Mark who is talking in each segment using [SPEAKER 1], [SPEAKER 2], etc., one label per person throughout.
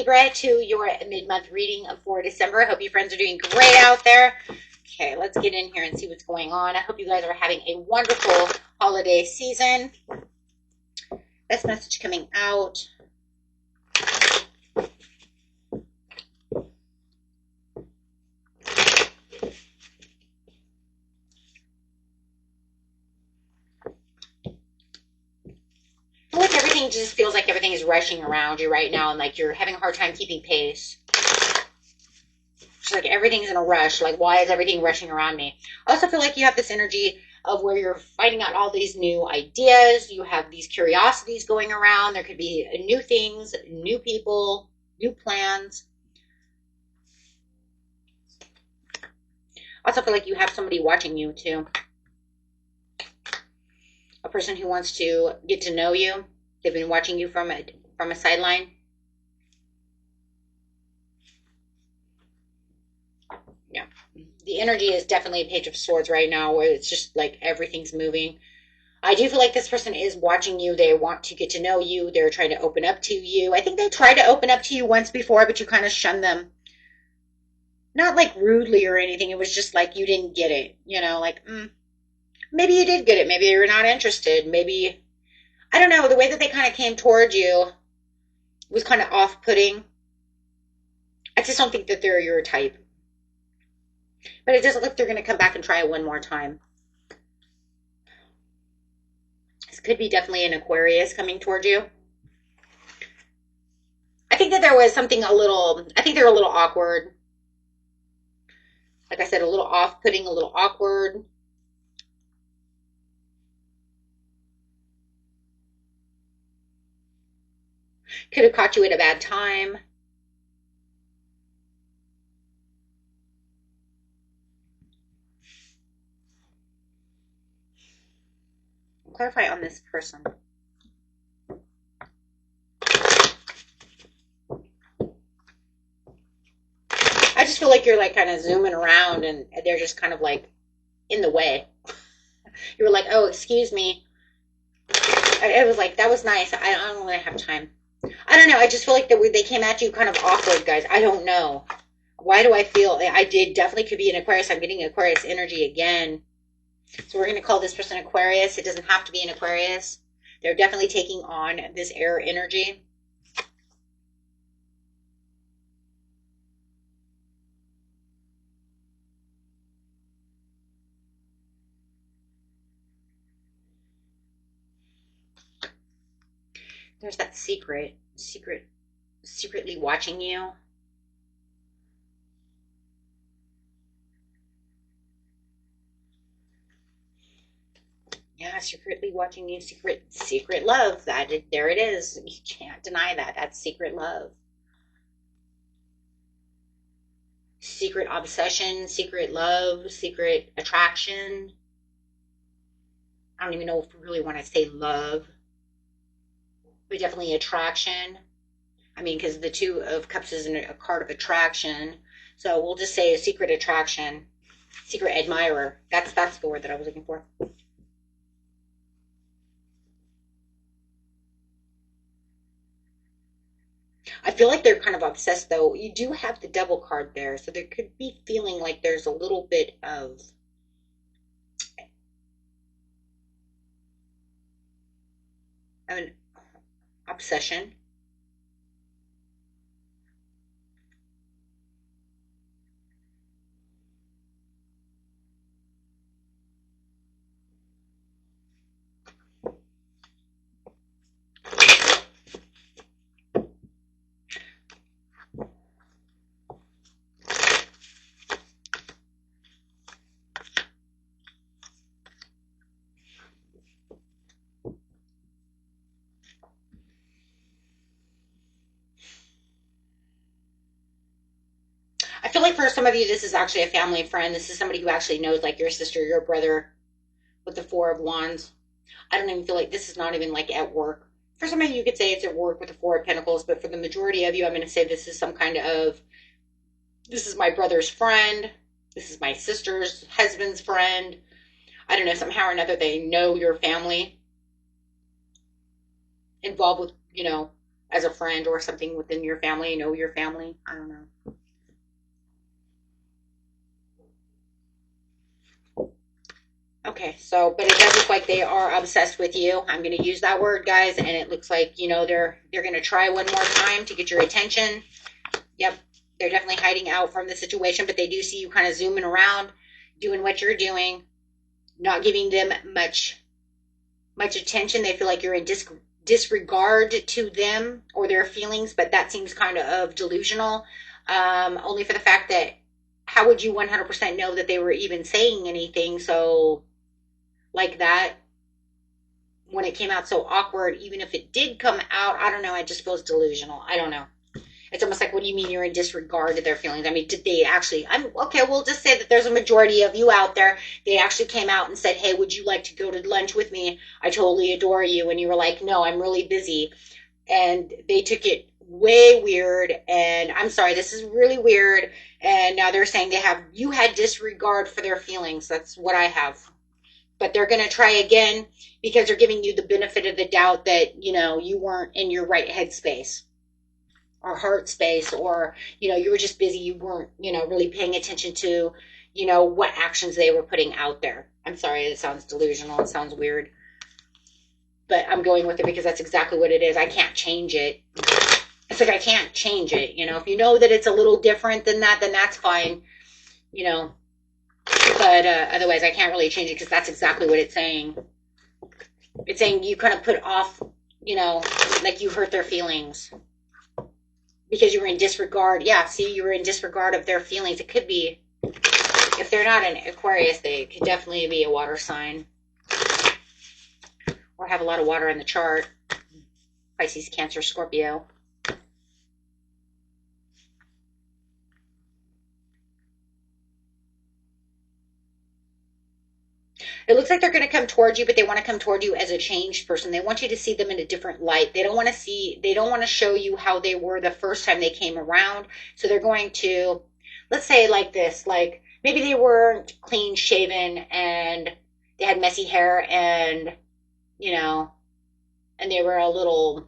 [SPEAKER 1] Libra, to your mid-month reading for December. I hope you friends are doing great out there. Okay, let's get in here and see what's going on. I hope you guys are having a wonderful holiday season. Best message coming out. Like everything just feels like everything is rushing around you right now, and like you're having a hard time keeping pace. It's like everything's in a rush. Like, why is everything rushing around me? I also feel like you have this energy of where you're finding out all these new ideas. You have these curiosities going around. There could be new things, new people, new plans. I also feel like you have somebody watching you too. A person who wants to get to know you. They've been watching you from a sideline. Yeah. The energy is definitely a Page of Swords right now, where it's just like everything's moving. I do feel like this person is watching you. They want to get to know you. They're trying to open up to you. I think they tried to open up to you once before, but you kind of shunned them. Not like rudely or anything. It was just like you didn't get it. You know, like, maybe you did get it. Maybe you were not interested. Maybe, I don't know. The way that they kind of came towards you was kind of off-putting. I just don't think that they're your type. But it doesn't look like they're going to come back and try it one more time. This could be definitely an Aquarius coming towards you. I think that there was something I think they're a little awkward. Like I said, a little off-putting, a little awkward. Could have caught you at a bad time. Clarify on this person. I just feel like you're like kind of zooming around and they're just kind of like in the way. You were like, oh, excuse me. It was like, that was nice. I don't really have time. I don't know. I just feel like they came at you kind of awkward, guys. I don't know. Why do I feel? I did definitely could be an Aquarius. I'm getting Aquarius energy again. So we're going to call this person Aquarius. It doesn't have to be an Aquarius. They're definitely taking on this air energy. There's that secretly watching you. Yeah, secretly watching you. Secret love. There it is. You can't deny that. That's secret love. Secret obsession, secret love, secret attraction. I don't even know if we really want to say love, but definitely attraction. I mean, because the Two of Cups is a card of attraction. So we'll just say a secret attraction. Secret admirer. That's the word that I was looking for. I feel like they're kind of obsessed, though. You do have the Devil card there, so there could be feeling like there's a little bit of an obsession. I feel like for some of you, this is actually a family friend. This is somebody who actually knows, like your sister, your brother, with the Four of Wands. I don't even feel like this is not even like at work. For some of you, you could say it's at work with the Four of Pentacles, but for the majority of you, I'm going to say this is some kind of, this is my brother's friend. This is my sister's husband's friend. I don't know, somehow or another, they know your family involved with, as a friend or something within your family, know your family. I don't know. Okay, so, but it does look like they are obsessed with you. I'm going to use that word, guys, and it looks like, you know, they're going to try one more time to get your attention. Yep, they're definitely hiding out from the situation, but they do see you kind of zooming around, doing what you're doing, not giving them much attention. They feel like you're in disregard to them or their feelings, but that seems kind of delusional. Only for the fact that how would you 100% know that they were even saying anything? So like that, when it came out so awkward, even if it did come out, I don't know, I just feels delusional. I don't know. It's almost like, what do you mean you're in disregard to their feelings? I mean, did they actually, okay, we'll just say that there's a majority of you out there. They actually came out and said, hey, would you like to go to lunch with me? I totally adore you. And you were like, no, I'm really busy. And they took it way weird. And I'm sorry, this is really weird. And now they're saying you had disregard for their feelings. That's what I have. But they're going to try again because they're giving you the benefit of the doubt that, you know, you weren't in your right headspace or heart space, or, you know, you were just busy. You weren't, you know, really paying attention to, you know, what actions they were putting out there. I'm sorry, it sounds delusional. It sounds weird. But I'm going with it because that's exactly what it is. I can't change it. It's like I can't change it. You know, if you know that it's a little different than that, then that's fine. You know, but otherwise I can't really change it because that's exactly what it's saying. It's saying you kind of put off, you know, like you hurt their feelings because you were in disregard. Yeah, see, you were in disregard of their feelings. It could be, if they're not an Aquarius, they could definitely be a water sign or have a lot of water in the chart. Pisces, Cancer, Scorpio. It looks like they're going to come towards you, but they want to come toward you as a changed person. They want you to see them in a different light. They don't want to show you how they were the first time they came around. So they're going to, let's say like this, like maybe they weren't clean shaven and they had messy hair and, you know, and they were a little,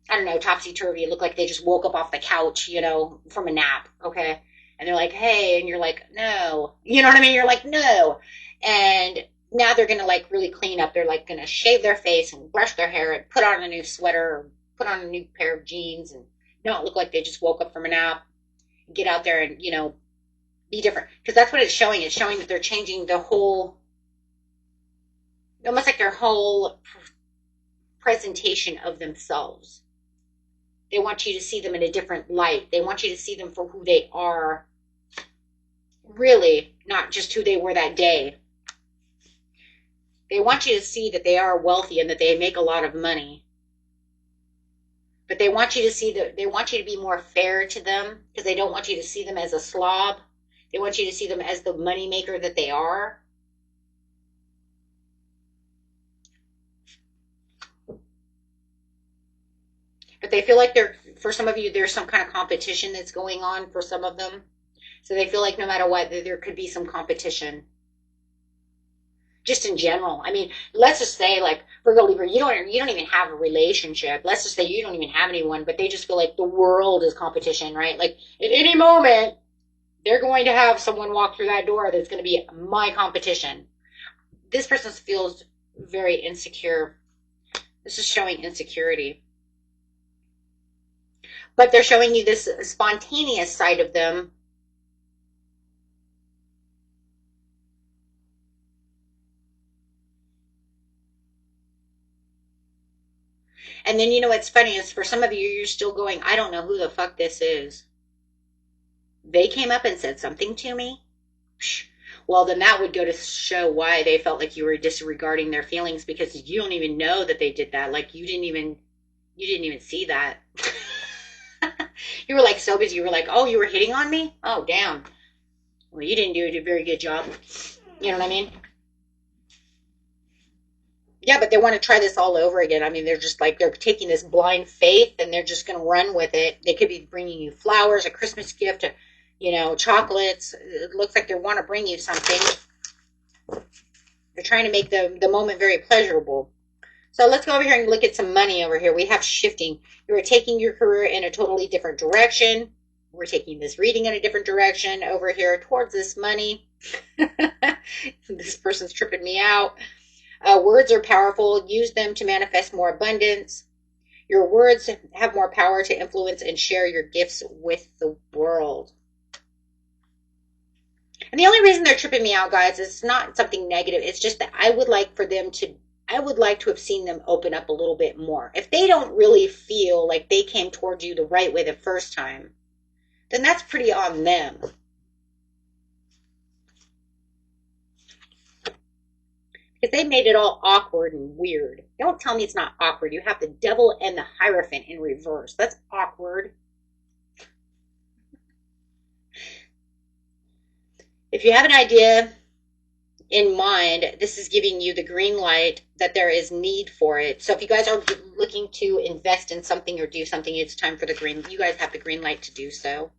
[SPEAKER 1] I don't know, topsy-turvy. It looked like they just woke up off the couch, you know, from a nap, okay? And they're like, hey, and you're like, no. You know what I mean? You're like, no. And now they're going to like really clean up. They're like going to shave their face and brush their hair and put on a new sweater or put on a new pair of jeans and not look like they just woke up from a nap. Get out there and, you know, be different. Because that's what it's showing. It's showing that they're changing the whole, almost like their whole presentation of themselves. They want you to see them in a different light. They want you to see them for who they are, really, not just who they were that day. They want you to see that they are wealthy and that they make a lot of money. But they want you to see that they want you to be more fair to them because they don't want you to see them as a slob. They want you to see them as the money maker that they are. But they feel like for some of you, there's some kind of competition that's going on for some of them. So they feel like no matter what, there could be some competition. Just in general. I mean, let's just say like Virgo, Libra, you don't even have a relationship. Let's just say you don't even have anyone, but they just feel like the world is competition, right? Like at any moment, they're going to have someone walk through that door that's going to be my competition. This person feels very insecure. This is showing insecurity. But they're showing you this spontaneous side of them. And then, you know, what's funny is for some of you, you're still going, I don't know who the fuck this is. They came up and said something to me. Well, then that would go to show why they felt like you were disregarding their feelings because you don't even know that they did that. Like you didn't even see that. You were like so busy. You were like, oh, you were hitting on me? Oh, damn. Well, you didn't do a very good job. You know what I mean? Yeah, but they want to try this all over again. I mean, they're just like, they're taking this blind faith and they're just going to run with it. They could be bringing you flowers, a Christmas gift, you know, chocolates. It looks like they want to bring you something. They're trying to make the moment very pleasurable. So let's go over here and look at some money over here. We have shifting. You are taking your career in a totally different direction. We're taking this reading in a different direction over here towards this money. This person's tripping me out. Words are powerful. Use them to manifest more abundance. Your words have more power to influence and share your gifts with the world. And the only reason they're tripping me out, guys, is not something negative. It's just that I would like to have seen them open up a little bit more. If they don't really feel like they came towards you the right way the first time, then that's pretty on them. Because they made it all awkward and weird. Don't tell me it's not awkward. You have the devil and the Hierophant in reverse. That's awkward. If you have an idea in mind, this is giving you the green light that there is need for it. So if you guys are looking to invest in something or do something, it's time for you guys have the green light to do so.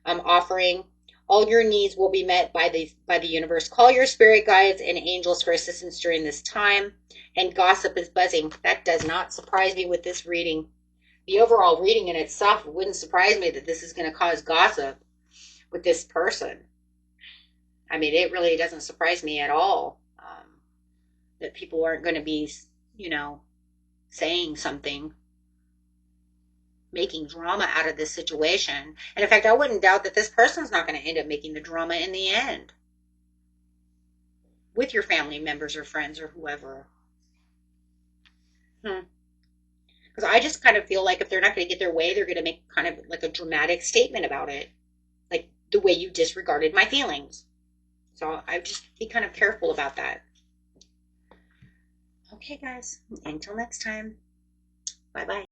[SPEAKER 1] Offering all your needs will be met by the universe. Call your spirit guides and angels for assistance during this time. And gossip is buzzing. That does not surprise me with this reading. The overall reading in itself wouldn't surprise me that this is going to cause gossip with this person. I mean, it really doesn't surprise me at all that people aren't going to be, saying something, making drama out of this situation. And in fact, I wouldn't doubt that this person's not going to end up making the drama in the end with your family members or friends or whoever. Because I just kind of feel like if they're not going to get their way, they're going to make kind of like a dramatic statement about it. Like the way you disregarded my feelings. So I'd just be kind of careful about that. Okay, guys. Until next time. Bye-bye.